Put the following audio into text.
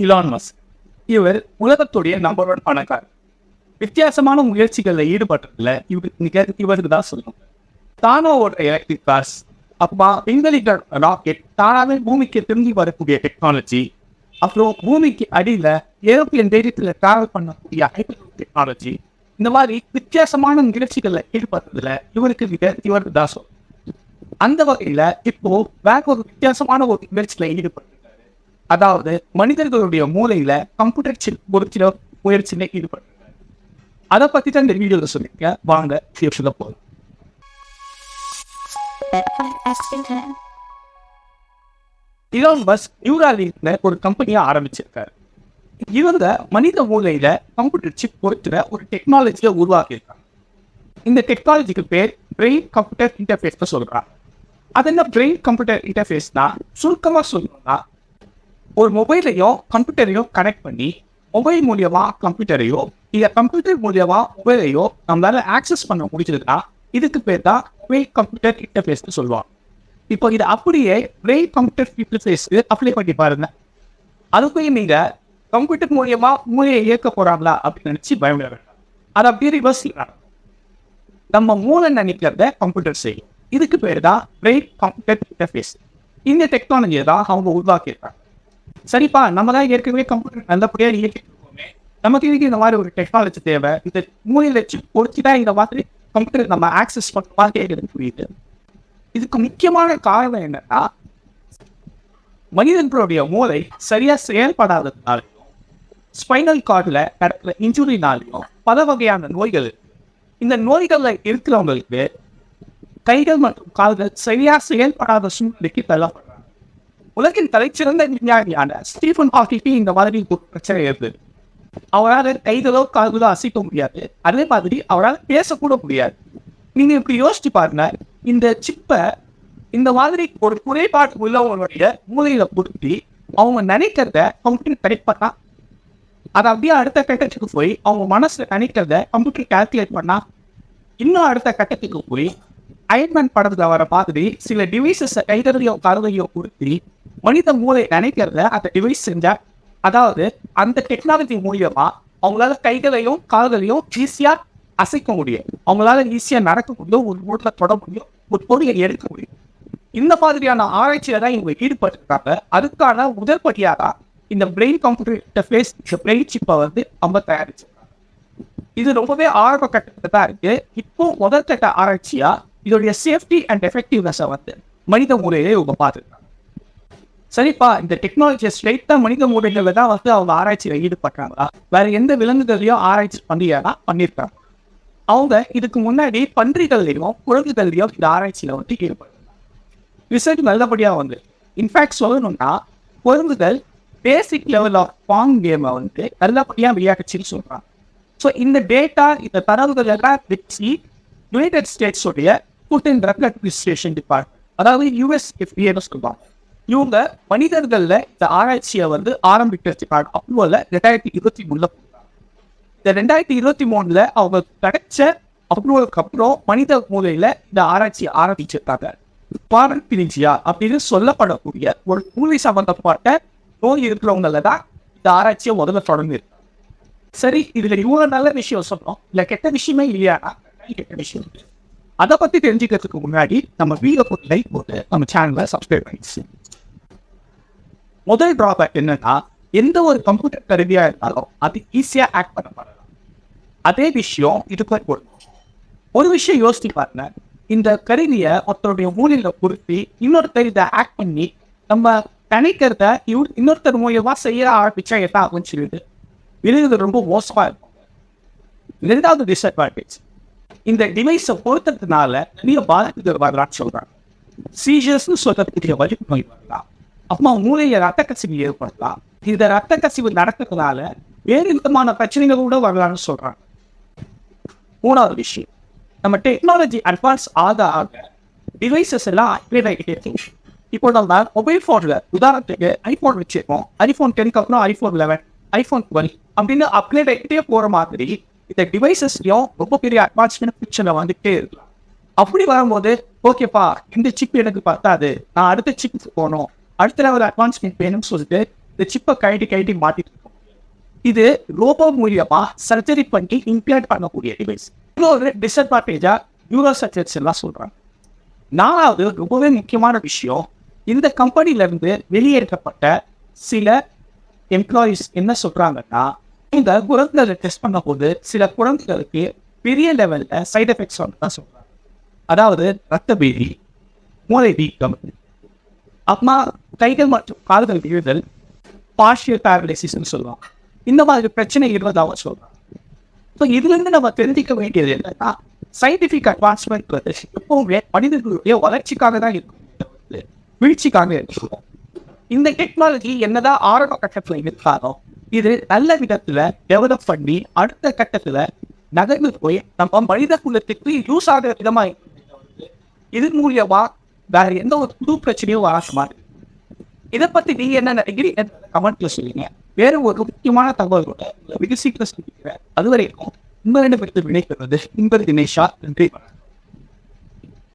Elon Musk. இவர் உலகத்துடைய number 1 பணக்காரர். வித்தியாசமான முயற்சிகளில் ஈடுபட்டதுல இவருக்கு தான் சொல்லணும். தானோ ஒரு எலக்ட்ரிக் கார்ஸ், அப்பா விண்வெளி ராக்கெட், தானாவே பூமிக்கு திரும்பி வரக்கூடிய டெக்னாலஜி, அப்புறம் பூமிக்கு அடியில் ஏரோப்ளேன் தைரியத்தில் டிராவல் பண்ணக்கூடிய ஹைப்பர் டெக்னாலஜி, இந்த மாதிரி வித்தியாசமான முயற்சிகளில் ஈடுபட்டதுல இவருக்கு தான் சொல்லணும். அந்த வகையில இப்போ வேற ஒரு வித்தியாசமான ஒரு முயற்சியில ஈடுபட்டிருக்காரு. அதாவது மனிதர்களுடைய மூளையில கம்ப்யூட்டர் சிப் பொறுத்தின முயற்சியில ஈடுபட்டிருக்காரு. அதை பத்தி தான் இந்த வீடியோல சொல்லியிருக்கேன். வாங்க சொல்ல போதும். இலான் மஸ்க் நியூராலிங்க்ல ஒரு கம்பெனியை ஆரம்பிச்சிருக்காரு. இவங்க மனித மூளையில கம்ப்யூட்டர் சிப் பொறுத்துற ஒரு டெக்னாலஜியை உருவாக்கியிருக்காங்க. இந்த டெக்னாலஜிக்கு பேர் பிரெயின் கம்ப்யூட்டர் இன்டர்ஃபேஸ் சொல்றாங்க. அது என்ன பிரெயின் கம்ப்யூட்டர் இன்டர்ஃபேஸ்னா, சுருக்கமாக சொல்லணும்னா, ஒரு மொபைலையோ கம்ப்யூட்டரையோ கனெக்ட் பண்ணி மொபைல் மூலியமா கம்ப்யூட்டரையோ இல்லை கம்ப்யூட்டர் மூலியமா மொபைலையோ நம்மளால ஆக்சஸ் பண்ண முடிஞ்சதுன்னா இதுக்கு பேர் தான் பிரெயின் கம்ப்யூட்டர் இன்டர்ஃபேஸ்னு சொல்லுவாங்க. இப்போ இது அப்படியே பிரெயின் கம்ப்யூட்டர் இன்டர்ஃபேஸ்க்கு அப்ளை பண்ணி பாருங்க. அதுக்கு நீங்க கம்ப்யூட்டர் மூலியமா மூளையை இயக்க போறாங்களா அப்படின்னு நினைச்சு பயப்பட வேண்டாம். அது அப்படியே ரிவர்ஸ் நம்ம மூளை நினைக்கிறத கம்ப்யூட்டர் செய்யும். இதுக்கு பேர் தான் பிரெயின் கம்ப்யூட்டர் இன்டர்ஃபேஸ். இந்த டெக்னாலஜியை தான் அவங்க உருவாக்கியிருக்காங்க. சரிப்பா, நம்ம தான் ஏற்கனவே கம்ப்யூட்டர் நல்லபடியாக இயக்கிட்டு இருக்கோமே, நமக்கு இதுக்கு இந்த மாதிரி ஒரு டெக்னாலஜி தேவை, இந்த மூளையில சிப் பொறுத்து தான் இந்த மாதிரி கம்ப்யூட்டர் நம்ம ஆக்சஸ் பண்ணுறோமா கேட்குறது புரியுது. இதுக்கு முக்கியமான காரணம் என்னன்னா, மனிதர்களுடைய மூளை சரியா செயல்படாததுனாலையும் ஸ்பைனல் கார்டில் நடக்கிற இன்ஜுரினாலையும் பல வகையான நோய்கள். இந்த நோய்களில் இருக்கிறவங்களுக்கு கைகள் மற்றும் கால்கள் சரியா செயல்படாத சூழ்நிலைக்கு தள்ளப்படுறாங்க. உலகின் தலைச்சிறந்த விஞ்ஞானியான ஸ்டீஃபன் ஹாக்கிங்க்கு இந்த மாதிரி ஒரு பிரச்சனை இருந்தது. அவரால் கைகளோ கால்களோ அசைக்க முடியாது. அதே மாதிரி அவரால் பேசக்கூட முடியாது. நீங்க இப்படி யோசிச்சு பாருங்க, இந்த சிப்பை இந்த மாதிரி ஒரு குறைபாடு உள்ளவங்களுடைய மூளையில பொருத்தி அவங்க நினைக்கிறத கம்ப்யூட்டர் கனெக்ட் பண்ணா, அதை அப்படியே அடுத்த கட்டத்துக்கு போய் அவங்க மனசுல நினைக்கிறத கம்ப்யூட்டர் கால்குலேட் பண்ணா, இன்னும் அடுத்த கட்டத்துக்கு போய் அயன்மேன் படத்துல வர மாதிரி சில டிவைசஸ் கைதலையோ கருதையோ கொடுத்து மனித மூளை நினைக்கிறத அந்த டிவைஸ் செஞ்சா, அதாவது அந்த டெக்னாலஜி மூலியமா அவங்களால கைகளையும் கால்களையும் ஈஸியா அசைக்க முடியும், அவங்களால ஈஸியா நடக்க முடியும், ஒரு ஊர்ல தொட முடியும், ஒரு பொருளை எடுக்க முடியும். இந்த மாதிரியான ஆராய்ச்சியில தான் இவங்க ஈடுபட்டிருக்காங்க. அதுக்கான முதல் படியாக தான் இந்த பிரெயின் கம்ப்யூட்டர் இன்டர்ஃபேஸ், இந்த பிரெயின் சிப்பை அவங்க தயாரிச்சிருக்காங்க. இது ரொம்பவே ஆரம்ப கட்டத்தில் தான் இருக்கு. இப்போ முதல் கட்ட ஆராய்ச்சியா இதோடைய சேஃப்டி அண்ட் எஃபெக்டிவ்னஸை மனித மூளையிலே இவங்க பார்த்துருக்காங்க. சரிப்பா, இந்த டெக்னாலஜியை ஸ்ட்ரெயிட்டாக மனித மூளைகளில் தான் அவங்க ஆராய்ச்சியில் ஈடுபட்டாங்களா, வேற எந்த விலங்குகளையும் ஆராய்ச்சி பண்ணியிருக்காங்க. அவங்க இதுக்கு முன்னாடி பன்றிகள்லையும் குழந்தைகள்லையும் இந்த ஆராய்ச்சியில் ஈடுபட்டாங்க. ரிசல்ட் நல்லபடியாக இன்ஃபேக்ட் சொல்லணும்னா, குழந்தைகள் பேசிக் லெவல் ஆஃப் பாங் கேமை நல்லபடியாக விளையாட்டுச்சின்னு சொல்கிறாங்க. ஸோ இந்த டேட்டா, இந்த தரவுகள் எல்லாம் வச்சு யுனைடெட் ஸ்டேட்ஸோடைய food and drug administration department, அதாவது USFDA சொல்லுவாங்க, இவங்க மனிதர்களில் இந்த ஆராய்ச்சியை ஆரம்பிக்கிறதுக்கான அப்ரூவலை 2023 கொடுத்தாங்க. இந்த 2023 அவங்க கிடைச்ச அப்ரூவலுக்கு அப்புறம் மனித மூலையில இந்த ஆராய்ச்சியை ஆரம்பிச்சிருக்காங்க. பாரம்பிரிஜியா அப்படின்னு சொல்லப்படக்கூடிய ஒரு மூளை சம்பந்தப்பட்ட நோய் இருக்கிறவங்கள தான் இந்த ஆராய்ச்சியை முதல்ல தொடங்கிருக்கு. சரி, இதுல இவ்வளவு நல்ல விஷயம் சொன்னோம், இல்ல கெட்ட விஷயமே இல்லையானா? கெட்ட விஷயம். அதை பத்தி தெரிஞ்சுக்கிறதுக்கு முன்னாடி நம்ம வீடியோ லைக் போட்டு நம்ம சேனலை சப்ஸ்கிரைப் பண்ணிச்சு. முதல் டிராபேக் என்னன்னா, எந்த ஒரு கம்ப்யூட்டர் கருவியா இருந்தாலும் அது ஈஸியா ஆக்ட் பண்ணப்படலாம். அதே விஷயம் இதுக்கு ஒரு விஷயம் யோசிச்சு பாருங்க, இந்த கருவியை ஒருத்தருடைய மூலையில பொருத்தி இன்னொருத்தர் இதை ஆக்ட் பண்ணி நம்ம நினைக்கிறத இன்னொருத்தர் மூலியமா செய்ய ஆரம்பிச்சா என்ன ஆகும்னு சொல்லிட்டு விளைவுகள் ரொம்ப மோசமா இருக்கும். இரண்டாவது டிஸ்அட்வான்டேஜ், இந்த டிவைஸை பொறுத்ததுனால நிறைய பாதிப்புகள் வரலான்னு சொல்றாங்க. சீஜர்ஸ்னு சொல்லக்கூடிய வலிப்பு நோய் வரலாம், அப்புறமா மூளையில ரத்த கசிவு ஏற்படலாம். இந்த ரத்த கசிவு நடக்கிறதுனால வேறு விதமான பிரச்சனைகள் கூட வரலான்னு சொல்றாங்க. மூணாவது விஷயம், நம்ம டெக்னாலஜி அட்வான்ஸ் ஆக ஆக டிவைசஸ் எல்லாம் அப்கிரேட் ஆகிட்டே இருக்கும். இப்போ நம்ம மொபைல் ஃபோனில் உதாரணத்துக்கு ஐஃபோன் வச்சிருக்கோம், ஐஃபோன் 10 அப்புறம் ஐஃபோன் 11, ஐஃபோன் 12 அப்படின்னு அப்கிரேட் ஆகிட்டே போகிற மாதிரி இந்த டிவைசஸ்லையும் ரொம்ப பெரிய அட்வான்ஸ்மெண்ட் பிக்சரில் வந்துகிட்டே இருக்கலாம். அப்படி வரும்போது ஓகேப்பா, இந்த சிப் எனக்கு பத்தாது, நான் அடுத்த சிப்புக்கு போகணும், அடுத்த லெவல் அட்வான்ஸ்மெண்ட் வேணும்னு சொல்லிட்டு இந்த சிப்பை கழட்டி மாட்டிட்டு இருக்கும். இது ரோபோ மூலியமா சர்ஜரி பண்ணி இம்ப்ளான்ட் பண்ணக்கூடிய டிவைஸ். இன்னொரு டிஸ்அட்வான்டேஜா நியூரோ சர்ஜன்ஸ் எல்லாம் சொல்றாங்க. நாலாவது ரொம்பவே முக்கியமான விஷயம், இந்த கம்பெனில இருந்து வெளியேற்றப்பட்ட சில எம்ப்ளாயிஸ் என்ன சொல்றாங்கன்னா, இந்த குழந்தைகளை டெஸ்ட் பண்ண போது சில குழந்தைகளுக்கு பெரிய லெவல்ல சைட் எஃபெக்ட்ஸ் தான் சொல்றாங்க. அதாவது ரத்த பேதி, மூளை வீக்கம், அம்மா கைகள் மற்றும் கால்கள் விழுதல், பார்ஷியல் பேரலைசிஸ்ன்னு சொல்லுவாங்க. இந்த மாதிரி பிரச்சனை இருப்பதாக சொல்றாங்க. ஸோ இதுல இருந்து நம்ம தெரிஞ்சிக்க வேண்டியது என்னன்னா, சயின்டிபிக் அட்வான்ஸ்மெண்ட் எப்பவுமே மனிதர்களுடைய வளர்ச்சிக்காக தான் இருக்கும், வீழ்ச்சிக்காக இருக்கும். இந்த டெக்னாலஜி என்னதான் ஆரம்ப கட்டத்துல இருந்தாலும் இது நல்ல விதத்துல டெவலப் பண்ணி அடுத்த கட்டத்துல நகர்ந்து போய் நம்ம மனித குலத்துக்கு யூஸ் ஆகிற விதமா இது மூலியமா வேற எந்த ஒரு புது பிரச்சனையும் வராத மாதிரி. இதை பத்தி நீங்க என்ன நினைக்கிறீங்க கமெண்ட்ல சொல்லுங்க. வேற ஒரு முக்கியமான தகவலோட சீக்கிரம் சொல்லிக்கிறேன். அதுவரைக்கும் உங்க 2 பேருக்கு விடைபெறுவது உங்கள் தினேஷா. நன்றி.